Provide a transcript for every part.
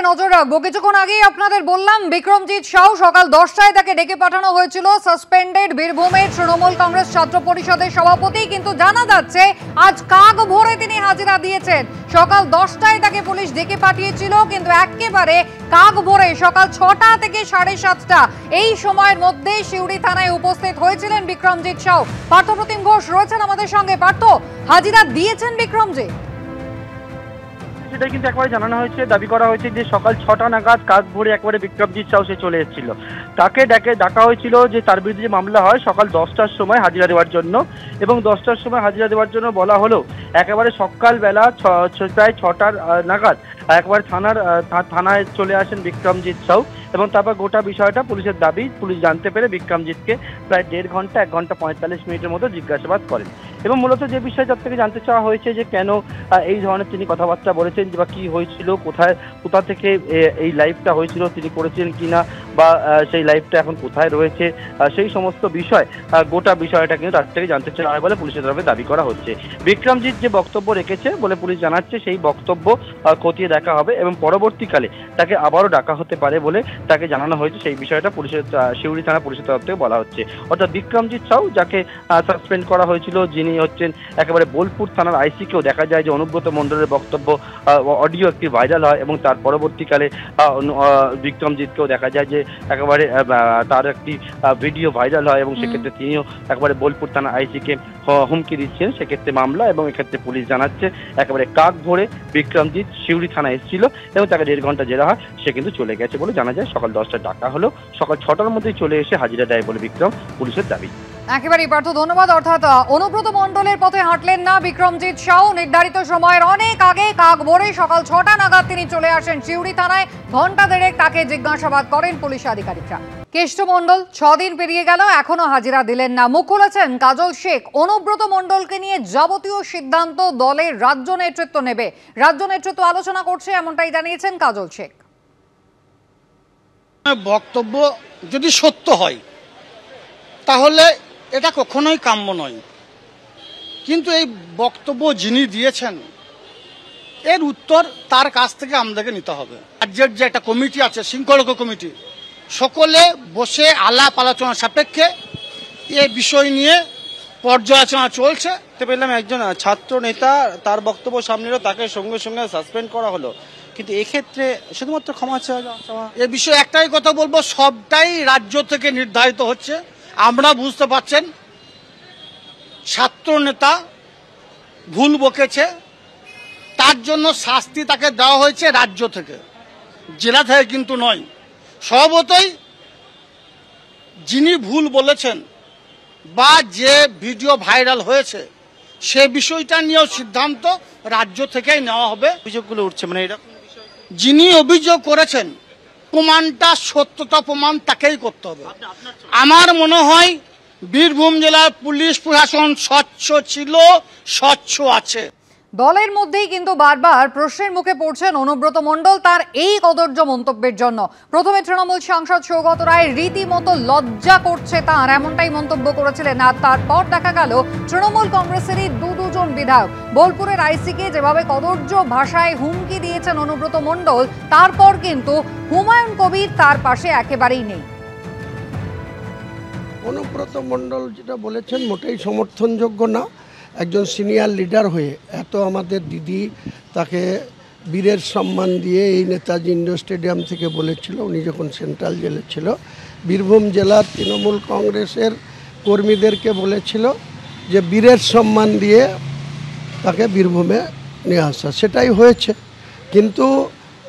নজর রাখবো। কিছুক্ষণ আগেই আপনাদের বললাম বিক্রমজিৎ সাউ সকাল 10টায় তাকে ডেকে পাঠানো হয়েছিল সাসপেন্ডেড বীরভূমের তৃণমূল কংগ্রেস ছাত্র পরিষদের সভাপতি, কিন্তু জানা যাচ্ছে আজ কাক ভোরে তিনি হাজিরা দিয়েছেন। সকাল 10টায় তাকে পুলিশ ডেকে পাঠিয়েছিল, কিন্তু একেবারে কাক ভোরে সকাল 6টা থেকে 7:30 এই সময়ের মধ্যে সিউড়ি থানায় উপস্থিত হয়েছিলেন বিক্রমজিৎ সাউ। পার্থপ্রতিম ঘোষ রয়েছেন আমাদের সঙ্গে। পার্থ, হাজিরা দিয়েছেন বিক্রমজিৎ? সেটাই কিন্তু একবারে জানানো হয়েছে, দাবি করা হয়েছে যে সকাল 6টা নাগাদ কাক ভোরে একবারে বিক্রমজিৎ সাউ সে চলে এসেছিল। তাকে ডাকা হয়েছিল যে তার বিরুদ্ধে যে মামলা হয় সকাল 10টার সময় হাজিরা দেওয়ার জন্য, এবং 10টার সময় হাজিরা দেওয়ার জন্য বলা হলো একেবারে সকালবেলা প্রায় 6টার নাগাদ একবার থানায় চলে আসেন বিক্রমজিৎ সাউ, এবং তারপর গোটা বিষয়টা পুলিশের দাবি পুলিশ জানতে পেরে বিক্রমজিৎকে প্রায় 1.5 ঘন্টা 1 ঘন্টা 45 মিনিটের মতো জিজ্ঞাসাবাদ করেন। এবং মূলত যে বিষয় তার থেকে জানতে চাওয়া হয়েছে যে কেন এই ধরনের তিনি কথাবার্তা বলেছেন, বা কি হয়েছিল, কোথা থেকে এই লাইভটা হয়েছিল, তিনি করেছিলেন কিনা, বা সেই লাইভটা এখন কোথায় রয়েছে, সেই সমস্ত বিষয় গোটা বিষয়টা কিন্তু তার থেকে জানতে চাওয়া হয় বলে পুলিশের তরফে দাবি করা হচ্ছে। বিক্রমজিৎ যে বক্তব্য রেখেছে বলে পুলিশ জানাচ্ছে সেই বক্তব্য খতিয়ে দেখা হবে, এবং পরবর্তীকালে তাকে আবারও ডাকা হতে পারে বলে তাকে জানানো হয়েছে। সেই বিষয়টা পুলিশের সিউড়ি থানা পুলিশের তরফ থেকে বলা হচ্ছে। অর্থাৎ বিক্রমজিৎ সাউ যাকে সাসপেন্ড করা হয়েছিল, যিনি হচ্ছেন একেবারে বোলপুর থানার আইসিকেও দেখা যায় যে অনুব্রত মণ্ডলের বক্তব্য অডিও একটি ভাইরাল হয়, এবং তার পরবর্তীকালে বিক্রমজিৎকেও দেখা যায় যে একেবারে তার একটি ভিডিও ভাইরাল হয়, এবং সেক্ষেত্রে তিনিও একবারে বোলপুর থানা আইসিকে হুমকি দিচ্ছেন। সেক্ষেত্রে মামলা, এবং এক্ষেত্রে পুলিশ জানাচ্ছে একেবারে কাক ভোরে বিক্রমজিৎ সিউড়ি থানায় এসেছিল, এবং তাকে 1.5 ঘন্টা জেরা হয়, সে কিন্তু চলে গেছে বলে জানা যায়। সকাল 10টায় ডাকা হলো, সকাল 6টার মধ্যেই চলে এসে হাজিরা দেয় বলে বিক্রম পুলিশের দাবি। একেবারেই পার্থ, ধন্যবাদ। অর্থাৎ অনুব্রত মণ্ডলের পথে হাঁটলেন না বিক্রমজিৎ সাউ, নির্ধারিত সময়ের অনেক আগে কাক ভোরে সকাল 6টা নাগাদ তিনি চলে আসেন সিউড়ি থানায়। ঘন্টা দেড়েক তাকে জিজ্ঞাসাবাদ করেন পুলিশ আধিকারিকরা। কেষ্ট মণ্ডল 6 দিন পেরিয়ে গেল, এখনো হাজিরা দিলেন না। মুখ খুলেছেন কাজল শেখ। অনুব্রত মণ্ডলকে নিয়ে যাবতীয় সিদ্ধান্ত দলের রাজ্য নেতৃত্ব নেবে, রাজ্য নেতৃত্ব আলোচনা করছে, এমনটাই জানিয়েছেন কাজল শেখ। বক্তব্য যদি সত্য হয় তাহলে এটা কখনোই কাম্য নয়, কিন্তু এই বক্তব্য যিনি দিয়েছেন এর উত্তর তার কাছ থেকে আমাদেরকে নিতে হবে। রাজ্যের যে একটা কমিটি আছে, শৃঙ্খলা কমিটি, সকলে বসে আলাপ আলোচনা সাপেক্ষে এই বিষয় নিয়ে পর্যালোচনা চলছে। পেলাম একজন ছাত্র নেতা তার বক্তব্য সামনে এলো, তাকে সঙ্গে সঙ্গে সাসপেন্ড করা হলো, কিন্তু এক্ষেত্রে শুধুমাত্র ক্ষমা চাওয়া। এ বিষয়ে একটাই কথা বলবো, সবটাই রাজ্য থেকে নির্ধারিত হচ্ছে। আমরা বুঝতে পারছেন ছাত্র নেতা ভুল বকেছে, তার জন্য শাস্তি তাকে দেওয়া হয়েছে রাজ্য থেকে, জেলা থেকে কিন্তু নয়। স্বভাবতই যিনি ভুল বলেছেন বা যে ভিডিও ভাইরাল হয়েছে সে বিষয়টা নিয়েও সিদ্ধান্ত রাজ্য থেকেই নেওয়া হবে। অভিযোগগুলো উঠছে, মানে এটা যিনি অভিযোগ করেছেন প্রমাণটা সত্যতা প্রমাণ তাকেই করতে হবে। আমার মনে হয় বীরভূম জেলার পুলিশ প্রশাসন স্বচ্ছ ছিল, স্বচ্ছ আছে। দলের মধ্যেই কিন্তু বারবার প্রশ্নের মুখে পড়ছেন অনুব্রত মণ্ডল তার এই কদর্য মন্তব্যের জন্য। প্রথমে তৃণমূল সাংসদ সৌগত রায় রীতিমতো লজ্জা করছে তার, এমনটাই মন্তব্য করেছিলেন। আর তারপর দেখা গেল তৃণমূল কংগ্রেসেরই দুজন বিধায়ক বোলপুরের আইসিকে যেভাবে কদর্য ভাষায় হুমকি দিয়েছেন অনুব্রত মণ্ডল, তারপর কিন্তু হুমায়ুন কবির তার পাশে একেবারেই নেই। অনুব্রত মণ্ডল যেটা বলেছেন মোটেই সমর্থনযোগ্য না। একজন সিনিয়র লিডার হয়ে এত আমাদের দিদি তাকে বীরের সম্মান দিয়ে এই নেতাজি ইন্ডোর স্টেডিয়াম থেকে বলেছিল, উনি যখন সেন্ট্রাল জেলে ছিল, বীরভূম জেলার তৃণমূল কংগ্রেসের কর্মীদেরকে বলেছিল যে বীরের সম্মান দিয়ে তাকে বীরভূমে নিয়ে আসা, সেটাই হয়েছে। কিন্তু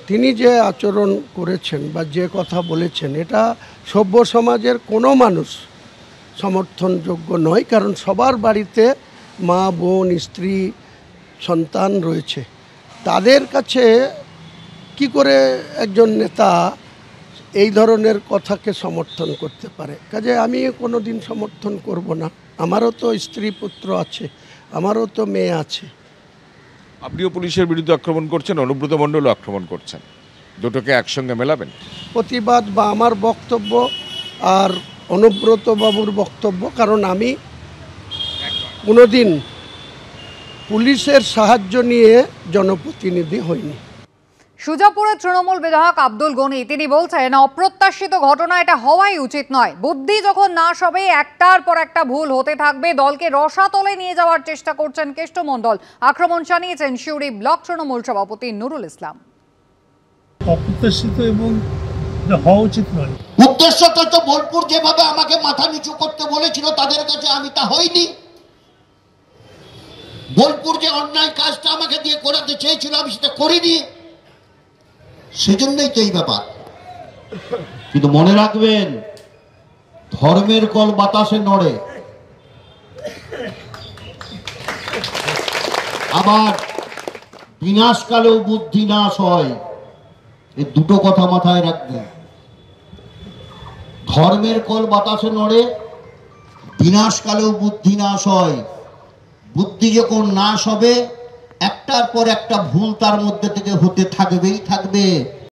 তিনি যে আচরণ করেছেন বা যে কথা বলেছেন এটা সভ্য সমাজের কোনো মানুষ সমর্থনযোগ্য নয়, কারণ সবার বাড়িতে মা, বোন, স্ত্রী, সন্তান রয়েছে। তাদের কাছে কি করে একজন নেতা এই ধরনের কথাকে সমর্থন করতে পারে? কাজে আমি কোনো দিন সমর্থন করব না। আমারও তো স্ত্রী পুত্র আছে, আমারও তো মেয়ে আছে। আপনিও পুলিশের বিরুদ্ধে আক্রমণ করছেন, অনুব্রত মণ্ডলও আক্রমণ করছেন, দুটোকে একসঙ্গে মেলাবেন? প্রতিবাদ বা আমার বক্তব্য আর অনুব্রত বাবুর বক্তব্য, কারণ আমি কোনোদিন পুলিশের সাহায্য নিয়ে জনপ্রতিনিধি হইনি। সুজাপুরের তৃণমূল বিধায়ক আব্দুল গনি তিনি বলছেন, অপ্রত্যাশিত ঘটনা এটা হওয়াই উচিত নয়। বুদ্ধি যখন নাশ হবে, একটার পর একটা ভুল হতে থাকবে। দলকে রসাতলে নিয়ে যাওয়ার চেষ্টা করছেন কেষ্টমণ্ডল। আক্রমণ জানিয়েছেন সিউড়ি ব্লক তৃণমূল সভাপতি নুরুল ইসলাম। অপ্রত্যাশিত এবং হওয়া উচিত নয়। উদ্দেশ্যটা তো বোলপুর যেভাবে আমাকে মাথা নিচু করতে বলেছিল তাদের কাছে আমি তা হইনি। বোলপুর যে অন্যায় কাজটা আমাকে দিয়ে করাতে চেয়েছিল আমি সেটা করিনি, সেজন্যই তো এই ব্যাপার। কিন্তু মনে রাখবেন, ধর্মের কল বাতাসে নড়ে, আবার বিনাশকালেও বুদ্ধি নাশ হয়। এই দুটো কথা মাথায় রাখবেন। ধর্মের কল বাতাসে নড়ে, বিনাশকালেও বুদ্ধি নাশ হয়। বুদ্ধি যখন নাশ হবে, একটার পর একটা ভুল তার মধ্যে থেকে হতে থাকবেই থাকবে।